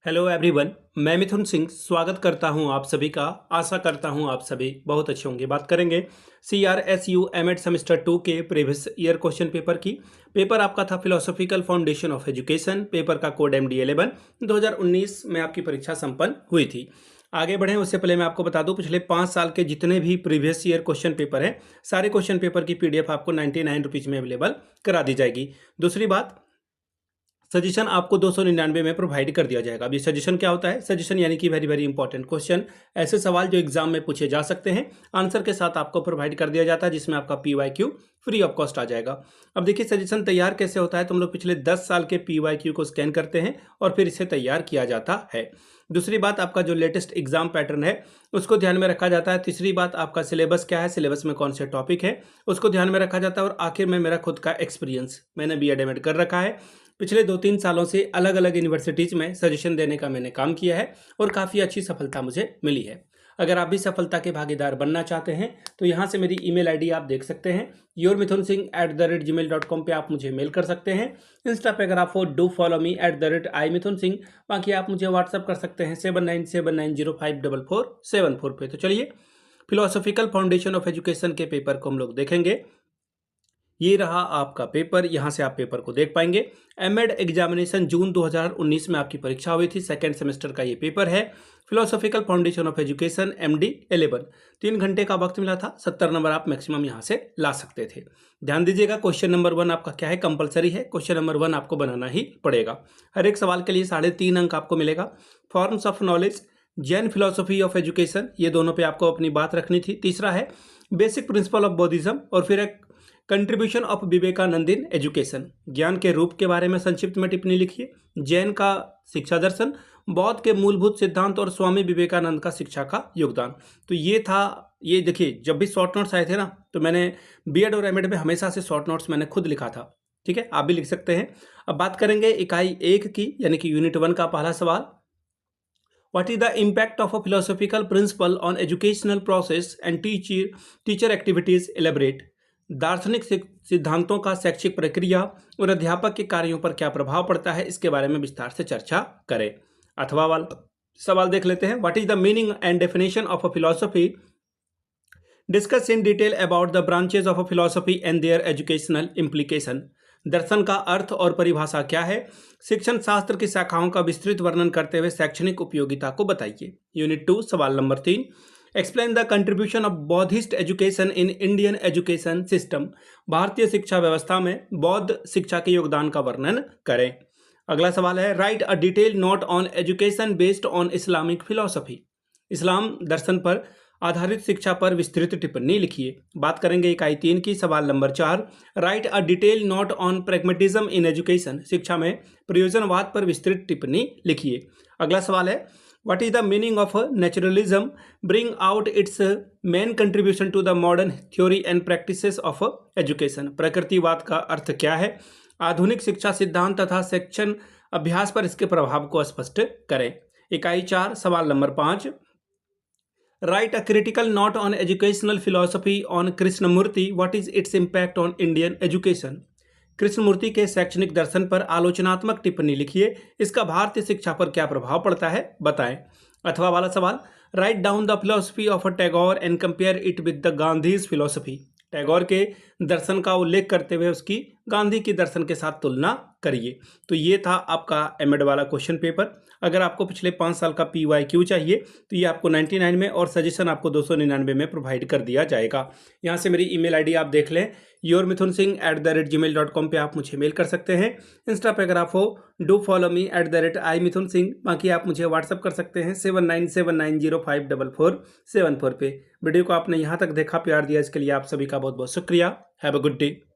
Hello everyone, मैं मिथुन सिंह स्वागत करता हूं आप सभी का। आशा करता हूं आप सभी बहुत अच्छे होंगे। बात करेंगे CRSU एमएड सेमेस्टर 2 के प्रीवियस ईयर क्वेश्चन पेपर की। पेपर आपका था philosophical foundation of education. Paper का कोड MD11 2019 में आपकी परीक्षा संपन्न हुई थी। आगे बढ़ें उससे पहले मैं आपको बता दूं, पिछले 5 साल के जितने भी प्रीवियस ईयर क्वेश्चन पेपर हैं, सारे क्वेश्चन पेपर की PDF आपको 99 रुपीज़ में अवेलेबल करा दी जाएगी। दूसरी बात, सजेशन आपको 299 में प्रोवाइड कर दिया जाएगा। अभी सजेशन क्या होता है? सजेशन यानी कि वेरी वेरी इंपॉर्टेंट क्वेश्चन, ऐसे सवाल जो एग्जाम में पूछे जा सकते हैं, आंसर के साथ आपको प्रोवाइड कर दिया जाता है, जिसमें आपका PYQ फ्री ऑफ कॉस्ट आ जाएगा। अब देखिए सजेशन तैयार कैसे होता है। तुम लोग पिछले 10 साल के PYQ को स्कैन करते हैं और फिर इसे तैयार किया जाता है। दूसरी बात, आपका जो लेटेस्ट एग्जाम पैटर्न है उसको ध्यान में रखा जाता है। तीसरी बात, आपका सिलेबस क्या है, सिलेबस में कौन से टॉपिक है उसको ध्यान में रखा जाता है। और आखिर में मेरा खुद का एक्सपीरियंस, मैंने B.Ed एमएड कर रखा है। पिछले 2-3 सालों से अलग अलग यूनिवर्सिटीज़ में सजेशन देने का मैंने काम किया है और काफ़ी अच्छी सफलता मुझे मिली है। अगर आप भी सफलता के भागीदार बनना चाहते हैं तो यहाँ से मेरी ईमेल आईडी आप देख सकते हैं, yourmithunsingh@gmail.com पे आप मुझे मेल कर सकते हैं। इंस्टा पे अगर आप हो डू फॉलो मी @imithunsingh। बाकी आप मुझे व्हाट्सअप कर सकते हैं 7979054474 पे। तो चलिए फिलोसॉफिकल फाउंडेशन ऑफ एजुकेशन के पेपर को हम लोग देखेंगे। ये रहा आपका पेपर, यहाँ से आप पेपर को देख पाएंगे। एमएड एग्जामिनेशन जून 2019 में आपकी परीक्षा हुई थी। सेकेंड सेमेस्टर का ये पेपर है, philosophical foundation of education MD11। 3 घंटे का वक्त मिला था। 70 नंबर आप मैक्सिमम यहाँ से ला सकते थे। ध्यान दीजिएगा, क्वेश्चन नंबर 1 आपका क्या है, कंपलसरी है। क्वेश्चन नंबर 1 आपको बनाना ही पड़ेगा। हर एक सवाल के लिए 3.5 अंक आपको मिलेगा। Forms of knowledge, Jain philosophy of education, ये दोनों पे आपको अपनी बात रखनी थी। तीसरा है बेसिक प्रिंसिपल ऑफ बौद्धिज्म और फिर एक contribution of Vivekananda in education. ज्ञान के रूप के बारे में संक्षिप्त में टिप्पणी लिखिए। जैन का शिक्षा दर्शन, बौद्ध के मूलभूत सिद्धांत और स्वामी विवेकानंद का शिक्षा का योगदान। तो ये था। ये देखिए, जब भी शॉर्ट नोट्स आए थे ना, तो मैंने B.Ed और M.Ed में हमेशा से शॉर्ट नोट्स मैंने खुद लिखा था। ठीक है, आप भी लिख सकते हैं। अब बात करेंगे इकाई 1 की, यानी कि यूनिट 1 का पहला सवाल। What is the impact of a philosophical principle on educational process and teacher activities? Elaborate. दार्शनिक सिद्धांतों का शैक्षिक प्रक्रिया और अध्यापक के कार्यों पर क्या प्रभाव पड़ता है, इसके बारे में विस्तार से चर्चा करें। अथवा वाला सवाल देख लेते हैं। What is the meaning and definition of a philosophy? Discuss in detail about the branches of a philosophy and their educational implication. दर्शन का अर्थ और परिभाषा क्या है? शिक्षण शास्त्र की शाखाओं का विस्तृत वर्णन करते हुए शैक्षणिक उपयोगिता को बताइए। यूनिट 2 सवाल number 3। Explain the contribution of Buddhist education in Indian education system. भारतीय शिक्षा व्यवस्था में बौद्ध शिक्षा के योगदान का वर्णन करें। अगला सवाल है write a detail note on education based on Islamic philosophy. इस्लाम दर्शन पर आधारित शिक्षा पर विस्तृत टिप्पणी लिखिए। बात करेंगे इकाई 3 की, सवाल number 4। Right a detail note on pragmatism in education. शिक्षा में प्रयोजनवाद पर विस्तृत टिप्पणी लिखिए। अगला सवाल है what is the meaning of naturalism? Bring out its main contribution to the modern theory and practices of education. प्रकृतिवाद का अर्थ क्या है? आधुनिक शिक्षा सिद्धांत तथा शिक्षण अभ्यास पर इसके प्रभाव को स्पष्ट करें। इकाई 4 सवाल number 5। Write a critical note on educational philosophy on Krishnamurti. What is its impact on Indian education? Krishnamurti के शैक्षणिक दर्शन पर आलोचनात्मक टिप्पणी लिखिए। इसका भारतीय शिक्षा पर क्या प्रभाव पड़ता है, बताएं। अथवा वाला सवाल। Write down the philosophy of a Tagore and compare it with the Gandhi's philosophy. Tagore के दर्शन का उल्लेख करते हुए उसकी गांधी की दर्शन के साथ तुलना करिए। तो ये था आपका एमएड वाला क्वेश्चन पेपर। अगर आपको पिछले 5 साल का PYQ चाहिए तो ये आपको 99 में और सजेशन आपको 299 में प्रोवाइड कर दिया जाएगा। यहाँ से मेरी ईमेल आईडी आप देख लें, yourmithunsingh@gmail.com पे आप मुझे मेल कर सकते हैं। इंस्टा पे अगर आप हो डू फॉलो मी @imithunsingh। बाकी आप मुझे व्हाट्सअप कर सकते हैं 7979054474 पे। वीडियो को आपने यहाँ तक देखा, प्यार दिया, इसके लिए आप सभी का बहुत बहुत शुक्रिया। Have a good day.